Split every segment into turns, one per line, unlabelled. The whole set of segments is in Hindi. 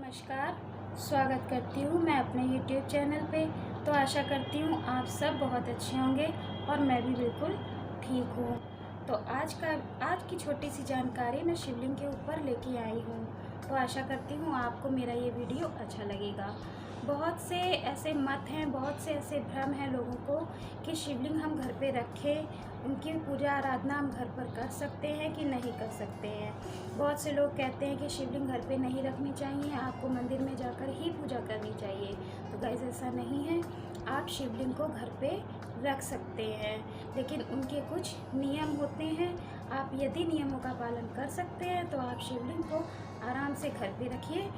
नमस्कार। स्वागत करती हूँ मैं अपने YouTube चैनल पे। तो आशा करती हूँ आप सब बहुत अच्छे होंगे और मैं भी बिल्कुल ठीक हूँ। तो आज की छोटी सी जानकारी मैं शिवलिंग के ऊपर लेके आई हूँ। तो आशा करती हूँ आपको मेरा ये वीडियो अच्छा लगेगा। बहुत से ऐसे मत हैं, बहुत से ऐसे भ्रम हैं लोगों को कि शिवलिंग हम घर पे रखें, उनकी पूजा आराधना हम घर पर कर सकते हैं कि नहीं कर सकते हैं। बहुत से लोग कहते हैं कि शिवलिंग घर पे नहीं रखनी चाहिए, आपको मंदिर में जाकर ही पूजा करनी चाहिए। तो गाइस ऐसा नहीं है, आप शिवलिंग को घर पे रख सकते हैं, लेकिन उनके कुछ नियम होते हैं। आप यदि नियमों का पालन कर सकते हैं तो आप शिवलिंग को आराम से घर पे रखिए।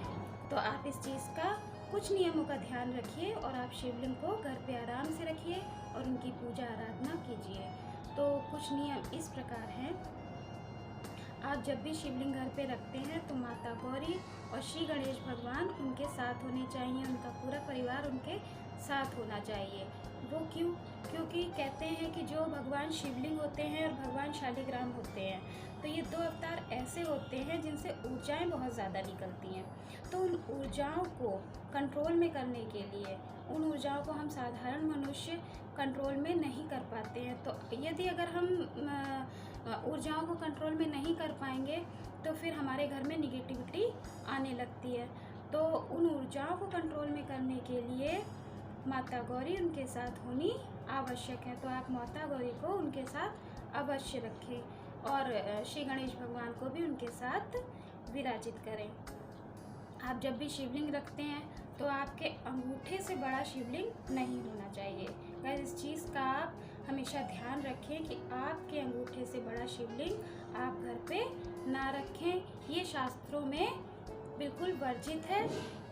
तो आप इस चीज़ का कुछ नियमों का ध्यान रखिए और आप शिवलिंग को घर पे आराम से रखिए और उनकी पूजा आराधना कीजिए। तो कुछ नियम इस प्रकार हैं। आप जब भी शिवलिंग घर पे रखते हैं तो माता गौरी और श्री गणेश भगवान उनके साथ होने चाहिए, उनका पूरा परिवार उनके साथ होना चाहिए। वो क्यों? क्योंकि कहते हैं कि जो भगवान शिवलिंग होते हैं और भगवान शालिग्राम होते हैं, तो ये दो अवतार ऐसे होते हैं जिनसे ऊर्जाएं बहुत ज़्यादा निकलती हैं। तो उन ऊर्जाओं को कंट्रोल में करने के लिए, उन ऊर्जाओं को हम साधारण मनुष्य कंट्रोल में नहीं कर पाते हैं। तो यदि अगर हम ऊर्जाओं को कंट्रोल में नहीं कर पाएंगे तो फिर हमारे घर में निगेटिविटी आने लगती है। तो उन ऊर्जाओं को कंट्रोल में करने के लिए माता गौरी उनके साथ होनी आवश्यक है। तो आप माता गौरी को उनके साथ अवश्य रखें और श्री गणेश भगवान को भी उनके साथ विराजित करें। आप जब भी शिवलिंग रखते हैं तो आपके अंगूठे से बड़ा शिवलिंग नहीं होना चाहिए। गाइस इस चीज़ का आप हमेशा ध्यान रखें कि आपके अंगूठे से बड़ा शिवलिंग आप घर पे ना रखें। ये शास्त्रों में बिल्कुल वर्जित है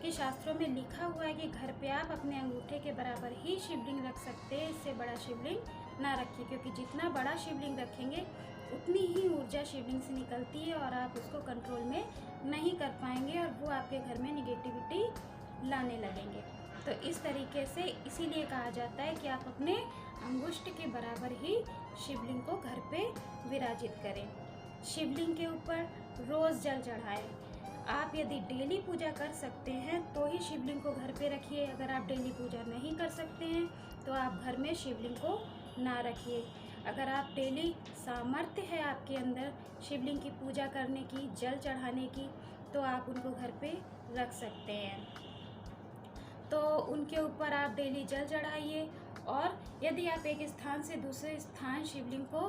कि शास्त्रों में लिखा हुआ है कि घर पे आप अपने अंगूठे के बराबर ही शिवलिंग रख सकते हैं, इससे बड़ा शिवलिंग ना रखिए। क्योंकि जितना बड़ा शिवलिंग रखेंगे उतनी ही ऊर्जा शिवलिंग से निकलती है और आप उसको कंट्रोल में नहीं कर पाएंगे और वो आपके घर में निगेटिविटी लाने लगेंगे। तो इस तरीके से इसीलिए कहा जाता है कि आप अपने अंगुष्ठ के बराबर ही शिवलिंग को घर पे विराजित करें। शिवलिंग के ऊपर रोज़ जल चढ़ाएं। आप यदि डेली पूजा कर सकते हैं तो ही शिवलिंग को घर पे रखिए। अगर आप डेली पूजा नहीं कर सकते हैं तो आप घर में शिवलिंग को ना रखिए। अगर आप डेली सामर्थ्य है आपके अंदर शिवलिंग की पूजा करने की, जल चढ़ाने की, तो आप उनको घर पे रख सकते हैं। तो उनके ऊपर आप डेली जल चढ़ाइए। और यदि आप एक स्थान से दूसरे स्थान शिवलिंग को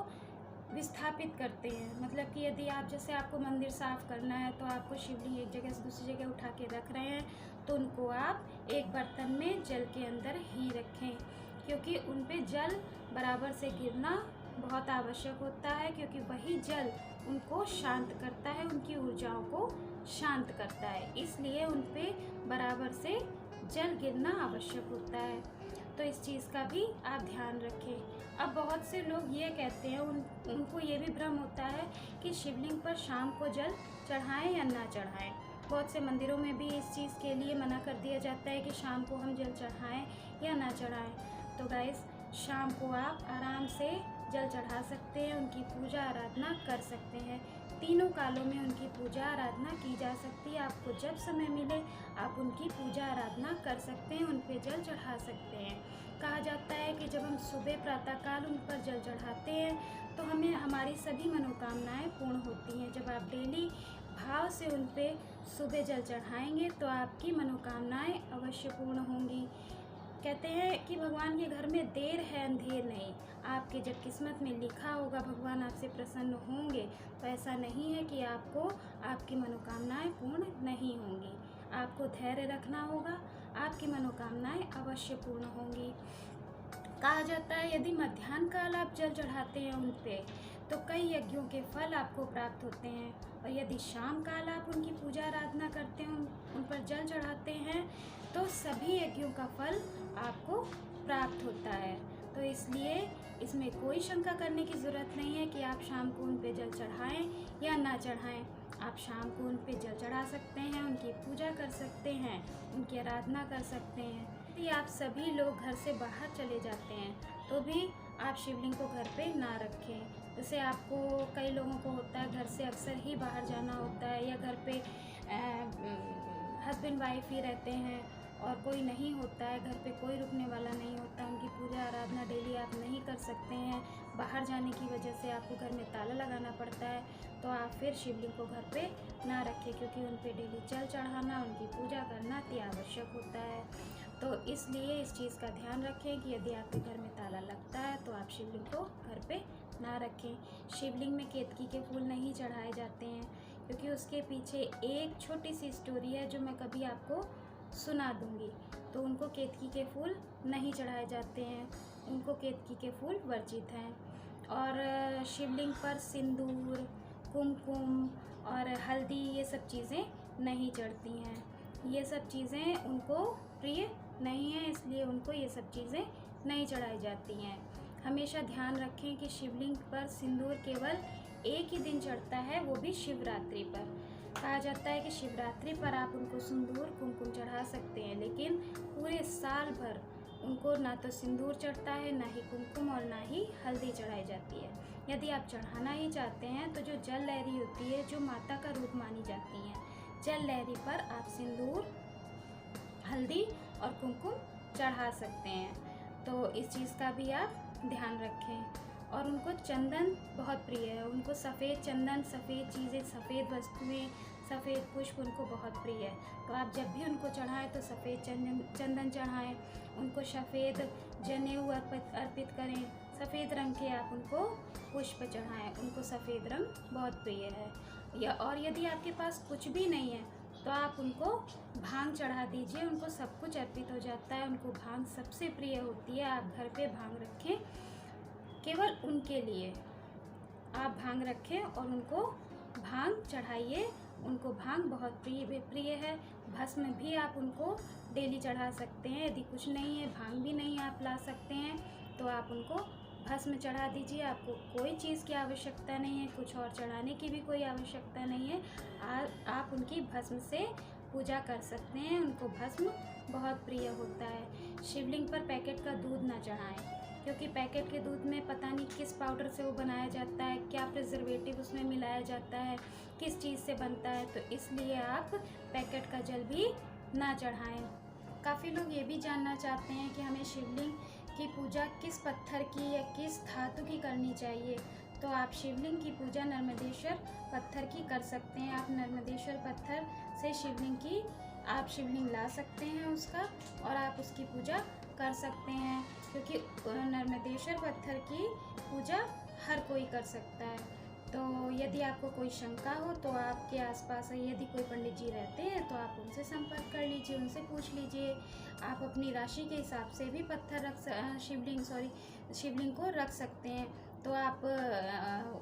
विस्थापित करते हैं, मतलब कि यदि आप जैसे आपको मंदिर साफ करना है तो आपको शिवलिंग एक जगह से दूसरी जगह उठा के रख रहे हैं, तो उनको आप एक बर्तन में जल के अंदर ही रखें। क्योंकि उन पे जल बराबर से गिरना बहुत आवश्यक होता है, क्योंकि वही जल उनको शांत करता है, उनकी ऊर्जाओं को शांत करता है। इसलिए उन पे बराबर से जल गिरना आवश्यक होता है। तो इस चीज़ का भी आप ध्यान रखें। अब बहुत से लोग ये कहते हैं, उनको ये भी भ्रम होता है कि शिवलिंग पर शाम को जल चढ़ाएं या ना चढ़ाएं। बहुत से मंदिरों में भी इस चीज़ के लिए मना कर दिया जाता है कि शाम को हम जल चढ़ाएं या ना चढ़ाएं। तो गाइस शाम को आप आराम से जल चढ़ा सकते हैं, उनकी पूजा आराधना कर सकते हैं। तीनों कालों में उनकी पूजा आराधना की जा सकती है। आपको जब समय मिले आप उनकी पूजा आराधना कर सकते हैं, उन पे जल चढ़ा सकते हैं। कहा जाता है कि जब हम सुबह प्रातःकाल उन पर जल चढ़ाते हैं तो हमें हमारी सभी मनोकामनाएं पूर्ण होती हैं। जब आप डेली भाव से उन पे सुबह जल चढ़ाएंगे तो आपकी मनोकामनाएं अवश्य पूर्ण होंगी। कहते हैं कि भगवान के घर में देर है अंधेर नहीं। आपके जब किस्मत में लिखा होगा भगवान आपसे प्रसन्न होंगे, तो ऐसा नहीं है कि आपको आपकी मनोकामनाएं पूर्ण नहीं होंगी। आपको धैर्य रखना होगा, आपकी मनोकामनाएं अवश्य पूर्ण होंगी। कहा जाता है यदि मध्याह्न काल आप जल चढ़ाते हैं उन पे तो कई यज्ञों के फल आपको प्राप्त होते हैं, और यदि शाम काल आप उनकी पूजा आराधना करते हैं, उन पर जल चढ़ाते हैं, तो सभी यज्ञों का फल आपको प्राप्त होता है। तो इसलिए इसमें कोई शंका करने की ज़रूरत नहीं है कि आप शाम को उन पे जल चढ़ाएं या ना चढ़ाएं। आप शाम को उन पे जल चढ़ा सकते हैं, उनकी पूजा कर सकते हैं, उनकी आराधना कर सकते हैं। यदि आप सभी लोग घर से बाहर चले जाते हैं तो भी आप शिवलिंग को घर पे ना रखें। जैसे आपको कई लोगों को होता है घर से अक्सर ही बाहर जाना होता है, या घर पे हद हस्बैंड वाइफ ही रहते हैं और कोई नहीं होता है, घर पे कोई रुकने वाला नहीं होता, उनकी पूजा आराधना डेली आप नहीं कर सकते हैं, बाहर जाने की वजह से आपको घर में ताला लगाना पड़ता है, तो आप फिर शिवलिंग को घर पे ना रखें, क्योंकि उन पे डेली जल चढ़ाना, उनकी पूजा करना अति आवश्यक होता है। तो इसलिए इस चीज़ का ध्यान रखें कि यदि आपके घर में ताला लगता है तो आप शिवलिंग को घर पे ना रखें। शिवलिंग में केतकी के फूल नहीं चढ़ाए जाते हैं, क्योंकि उसके पीछे एक छोटी सी स्टोरी है जो मैं कभी आपको सुना दूंगी। तो उनको केतकी के फूल नहीं चढ़ाए जाते हैं, उनको केतकी के फूल वर्जित हैं। और शिवलिंग पर सिंदूर, कुमकुम और हल्दी ये सब चीज़ें नहीं चढ़ती हैं, ये सब चीज़ें उनको प्रिय नहीं है, इसलिए उनको ये सब चीज़ें नहीं चढ़ाई जाती हैं। हमेशा ध्यान रखें कि शिवलिंग पर सिंदूर केवल एक ही दिन चढ़ता है, वो भी शिवरात्रि पर। कहा जाता है कि शिवरात्रि पर आप उनको सिंदूर कुमकुम चढ़ा सकते हैं, लेकिन पूरे साल भर उनको ना तो सिंदूर चढ़ता है, ना ही कुमकुम और ना ही हल्दी चढ़ाई जाती है। यदि आप चढ़ाना ही चाहते हैं तो जो जल लहरी होती है, जो माता का रूप मानी जाती हैं, जल लहरी पर आप सिंदूर, हल्दी और कुमकुम चढ़ा सकते हैं। तो इस चीज़ का भी आप ध्यान रखें। और उनको चंदन बहुत प्रिय है, उनको सफ़ेद चंदन, सफ़ेद चीज़ें, सफ़ेद वस्तुएं, सफ़ेद पुष्प उनको बहुत प्रिय है। तो आप जब भी उनको चढ़ाएं तो सफ़ेद चंदन चढ़ाएं, उनको सफ़ेद जनेऊ अर्पित करें, सफ़ेद रंग के आप उनको पुष्प चढ़ाएं, उनको सफ़ेद रंग बहुत प्रिय है। और यदि आपके पास कुछ भी नहीं है तो आप उनको भांग चढ़ा दीजिए, उनको सब कुछ अर्पित हो जाता है, उनको भांग सबसे प्रिय होती है। आप घर पे भांग रखें, केवल उनके लिए आप भांग रखें और उनको भांग चढ़ाइए, उनको भांग बहुत प्रिय है। भस्म भी आप उनको डेली चढ़ा सकते हैं, यदि कुछ नहीं है, भांग भी नहीं आप ला सकते हैं, तो आप उनको भस्म चढ़ा दीजिए। आपको कोई चीज़ की आवश्यकता नहीं है, कुछ और चढ़ाने की भी कोई आवश्यकता नहीं है, आप उनकी भस्म से पूजा कर सकते हैं, उनको भस्म बहुत प्रिय होता है। शिवलिंग पर पैकेट का दूध ना चढ़ाएं, क्योंकि पैकेट के दूध में पता नहीं किस पाउडर से वो बनाया जाता है, क्या प्रिजर्वेटिव उसमें मिलाया जाता है, किस चीज़ से बनता है, तो इसलिए आप पैकेट का जल भी ना चढ़ाएं। काफ़ी लोग ये भी जानना चाहते हैं कि हमें शिवलिंग की पूजा किस पत्थर की या किस धातु की करनी चाहिए। तो आप शिवलिंग की पूजा नर्मदेश्वर पत्थर की कर सकते हैं। आप नर्मदेश्वर पत्थर से आप शिवलिंग ला सकते हैं उसका, और आप उसकी पूजा कर सकते हैं, क्योंकि नर्मदेश्वर पत्थर की पूजा हर कोई कर सकता है। तो यदि आपको कोई शंका हो तो आपके आसपास यदि कोई पंडित जी रहते हैं तो आप उनसे संपर्क कर लीजिए, उनसे पूछ लीजिए। आप अपनी राशि के हिसाब से भी पत्थर शिवलिंग को रख सकते हैं। तो आप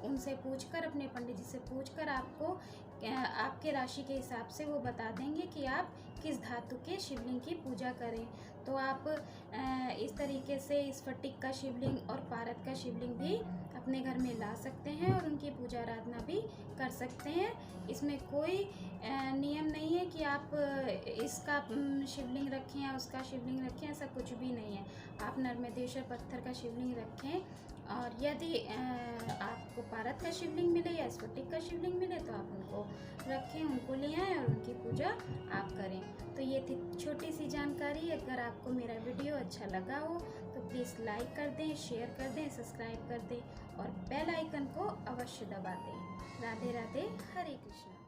उनसे पूछकर, अपने पंडित जी से पूछकर आपके राशि के हिसाब से वो बता देंगे कि आप किस धातु के शिवलिंग की पूजा करें। तो आप इस तरीके से स्फटिक का शिवलिंग और पारद का शिवलिंग भी अपने घर में ला सकते हैं और उनकी पूजा आराधना भी कर सकते हैं। इसमें कोई नियम नहीं है कि आप इसका शिवलिंग रखें या उसका शिवलिंग रखें, ऐसा कुछ भी नहीं है। आप नर्मदेश्वर पत्थर का शिवलिंग रखें, और यदि आपको पारद का शिवलिंग मिले या स्फटिक का शिवलिंग मिले तो आप उनको रखें, उनको ले आएँ और उनकी पूजा आप करें। तो ये थी छोटी सी जानकारी। अगर आपको मेरा वीडियो अच्छा लगा हो तो प्लीज़ लाइक कर दें, शेयर कर दें, सब्सक्राइब कर दें और बेल आइकन को अवश्य दबा दें। राधे राधे, हरे कृष्णा।